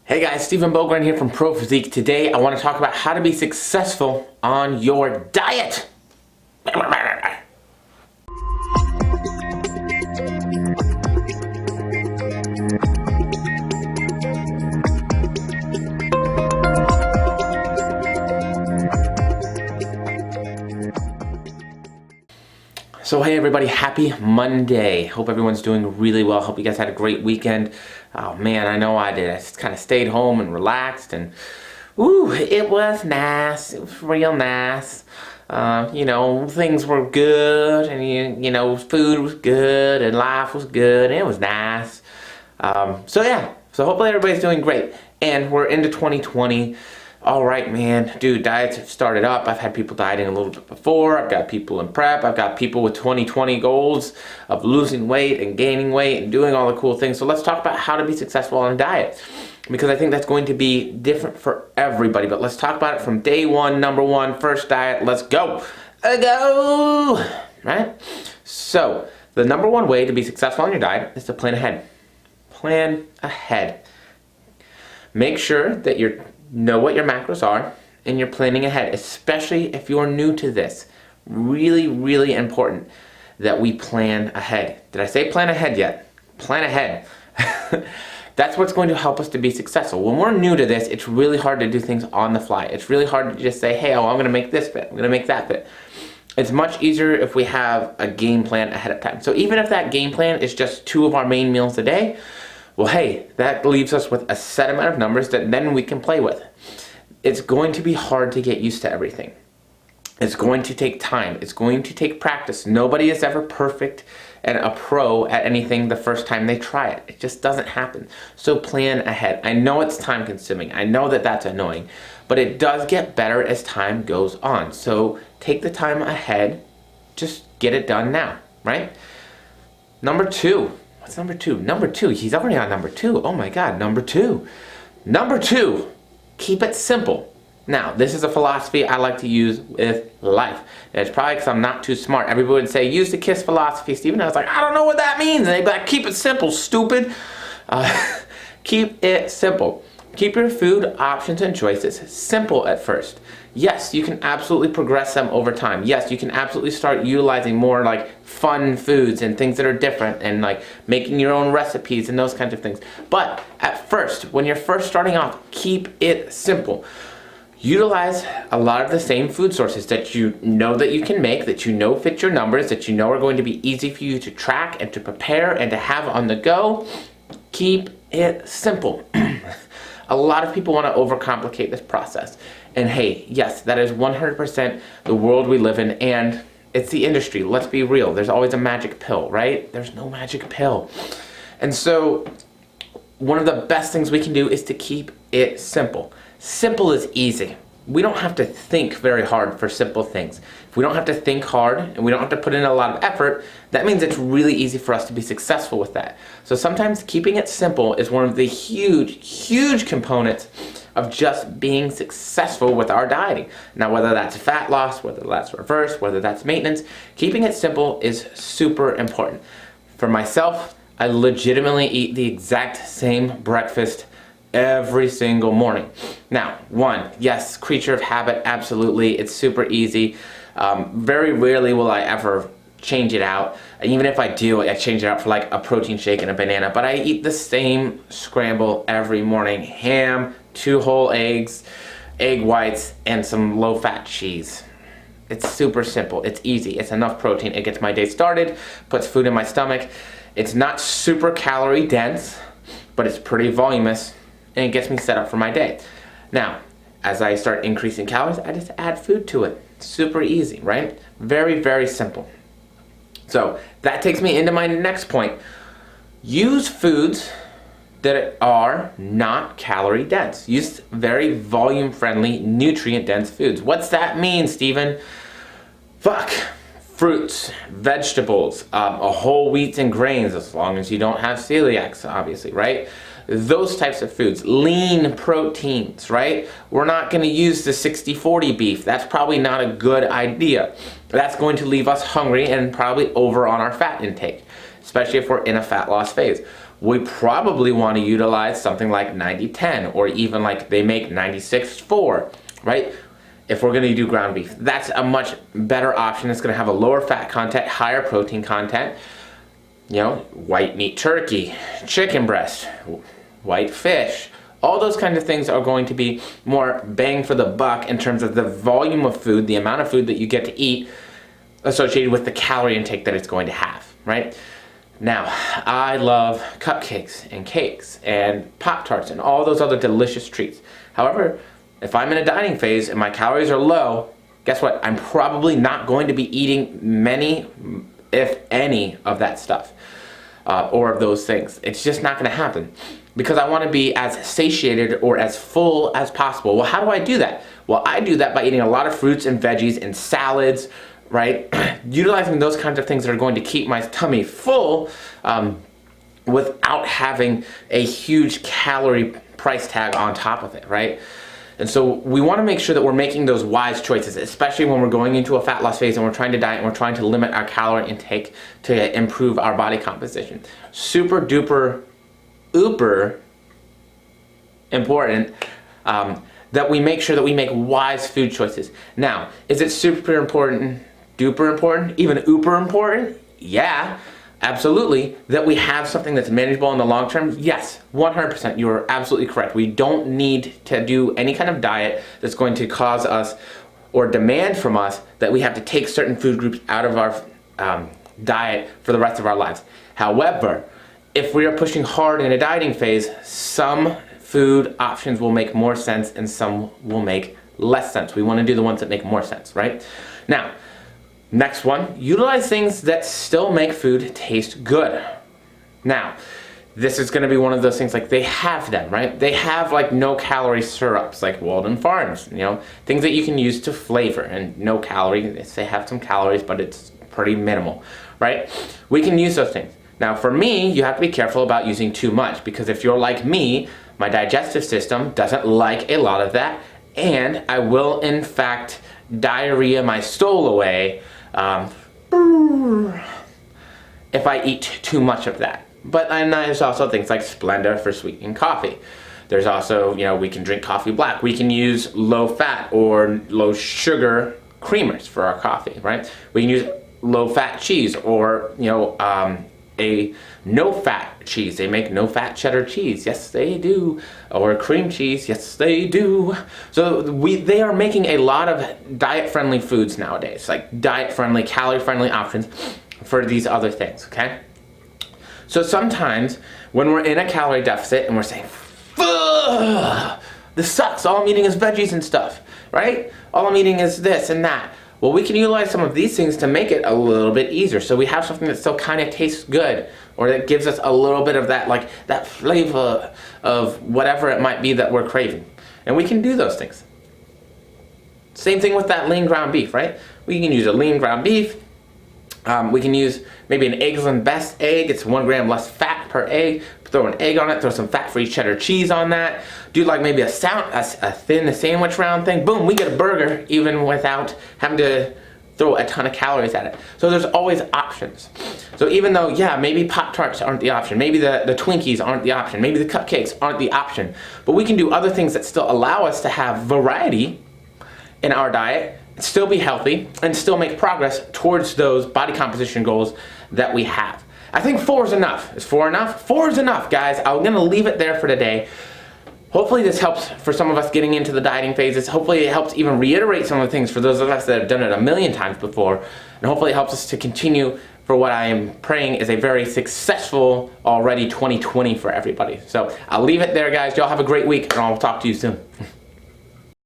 Hey guys, Stephen Bogren here from Pro Physique. Today I want to talk about how to be successful on your diet. So hey everybody, happy Monday. Hope everyone's doing really well. Hope you guys had a great weekend. Oh man, I know I did. I just kind of stayed home and relaxed and it was nice. It was real nice. Things were good and food was good and life was good and it was nice. So hopefully everybody's doing great. And we're into 2020. All right, man, dude, diets have started up. I've had people dieting a little bit before. I've got people in prep. I've got people with 2020 goals of losing weight and gaining weight and doing all the cool things. So let's talk about how to be successful on a diet, because I think that's going to be different for everybody. But let's talk about it from day one, number one, first diet. Let's go. Go! Right? So the number one way to be successful on your diet is to plan ahead. Plan ahead. Make sure that you know what your macros are and you're planning ahead, especially if you're new to this. Really, really important that we plan ahead. Did I say plan ahead yet? Plan ahead. That's what's going to help us to be successful. When we're new to this, it's really hard to do things on the fly. It's really hard to just say, hey, I'm going to make this fit. I'm going to make that fit. It's much easier if we have a game plan ahead of time. So even if that game plan is just 2 of our main meals a day, well, hey, that leaves us with a set amount of numbers that then we can play with. It's going to be hard to get used to everything. It's going to take time. It's going to take practice. Nobody is ever perfect and a pro at anything the first time they try it. It just doesn't happen. So plan ahead. I know it's time consuming. I know that that's annoying, but it does get better as time goes on. So take the time ahead. Just get it done now, right? Number 2. What's number 2? Number 2, he's already on number 2. Oh my God, number 2. Number 2, keep it simple. Now, this is a philosophy I like to use with life. And it's probably because I'm not too smart. Everybody would say, use the KISS philosophy, Stephen. I was like, I don't know what that means. And they'd be like, keep it simple, stupid. Keep it simple. Keep your food options and choices simple at first. Yes, you can absolutely progress them over time. Yes, you can absolutely start utilizing more like fun foods and things that are different and like making your own recipes and those kinds of things. But at first, when you're first starting off, keep it simple. Utilize a lot of the same food sources that you know that you can make, that you know fit your numbers, that you know are going to be easy for you to track and to prepare and to have on the go. Keep it simple. A lot of people want to overcomplicate this process. And hey, yes, that is 100% the world we live in, and it's the industry. Let's be real. There's always a magic pill, right? There's no magic pill. And so one of the best things we can do is to keep it simple. Simple is easy. We don't have to think very hard for simple things. If we don't have to think hard and we don't have to put in a lot of effort, that means it's really easy for us to be successful with that. So sometimes keeping it simple is one of the huge components of just being successful with our dieting. Now, whether that's fat loss, whether that's reverse, whether that's maintenance, keeping it simple is super important. For myself, I legitimately eat the exact same breakfast every single morning. Now, one, yes, creature of habit, absolutely. It's super easy. Very rarely will I ever change it out. Even if I do, I change it out for like a protein shake and a banana. But I eat the same scramble every morning. Ham, 2 whole eggs, egg whites, and some low-fat cheese. It's super simple. It's easy. It's enough protein. It gets my day started, puts food in my stomach. It's not super calorie dense, but it's pretty voluminous, and it gets me set up for my day. Now, as I start increasing calories, I just add food to it. Super easy, right? Very, very simple. So that takes me into my next point. Use foods that are not calorie dense. Use very volume friendly, nutrient dense foods. What's that mean, Stephen? Fruits, vegetables, a whole wheats and grains, as long as you don't have celiacs, obviously, right? Those types of foods, lean proteins, right? We're not gonna use the 60-40 beef. That's probably not a good idea. That's going to leave us hungry and probably over on our fat intake, especially if we're in a fat loss phase. we probably want to utilize something like 90-10, or even like they make 96-4, right? If we're going to do ground beef, that's a much better option. It's going to have a lower fat content, higher protein content. You know, white meat turkey, chicken breast, white fish, all those kinds of things are going to be more bang for the buck in terms of the volume of food, the amount of food that you get to eat associated with the calorie intake that it's going to have, right? Now, I love cupcakes and cakes and Pop-Tarts and all those other delicious treats. However, if I'm in a dieting phase and my calories are low, guess what? I'm probably not going to be eating many, if any, of that stuff or of those things. It's just not going to happen because I want to be as satiated or as full as possible. Well, how do I do that? Well, I do that by eating a lot of fruits and veggies and salads, right? Utilizing those kinds of things that are going to keep my tummy full without having a huge calorie price tag on top of it, right? And so we want to make sure that we're making those wise choices, especially when we're going into a fat loss phase and we're trying to diet and we're trying to limit our calorie intake to improve our body composition. Super duper uber important that we make sure that we make wise food choices. Now, is it super important, duper important, even uber important? Yeah. Absolutely, that we have something that's manageable in the long term. Yes, 100%, you're absolutely correct. We don't need to do any kind of diet that's going to cause us or demand from us that we have to take certain food groups out of our diet for the rest of our lives. However, if we are pushing hard in a dieting phase, some food options will make more sense and some will make less sense. We want to do the ones that make more sense, right? Now, next one, utilize things that still make food taste good. Now, this is going to be one of those things, like they have them, right? They have like no calorie syrups, like Walden Farms, you know, things that you can use to flavor, and no calorie. They have some calories, but it's pretty minimal, right? We can use those things. Now, for me, you have to be careful about using too much, because if you're like me, my digestive system doesn't like a lot of that, and I will, in fact, diarrhea my stool away if I eat too much of that. But and there's also things like Splenda for sweetening coffee. There's also, you know, we can drink coffee black. We can use low fat or low sugar creamers for our coffee, right? We can use low fat cheese, or, you know, a no fat cheese. They make no fat cheddar cheese. Yes, they do. Or cream cheese. Yes, they do. So they are making a lot of diet friendly foods nowadays, like diet friendly, calorie friendly options for these other things, okay? So sometimes when we're in a calorie deficit and we're saying, ugh, this sucks, all I'm eating is veggies and stuff, right? All I'm eating is this and that. Well, we can utilize some of these things to make it a little bit easier. So we have something that still kind of tastes good, or that gives us a little bit of that, like that flavor of whatever it might be that we're craving. And we can do those things. Same thing with that lean ground beef, right? We can use a lean ground beef. We can use maybe an Eggland's Best egg. It's 1 gram less fat per egg. Throw an egg on it, throw some fat-free cheddar cheese on that. Do like maybe a thin sandwich round thing. Boom, we get a burger even without having to throw a ton of calories at it. So there's always options. So even though, yeah, maybe Pop-Tarts aren't the option, maybe the Twinkies aren't the option, maybe the cupcakes aren't the option, but we can do other things that still allow us to have variety in our diet, still be healthy, and still make progress towards those body composition goals that we have. I think 4 is enough. Is 4 enough? 4 is enough, guys. I'm going to leave it there for today. Hopefully this helps for some of us getting into the dieting phases. Hopefully it helps even reiterate some of the things for those of us that have done it a million times before. And hopefully it helps us to continue for what I am praying is a very successful already 2020 for everybody. So I'll leave it there, guys. Y'all have a great week, and I'll talk to you soon.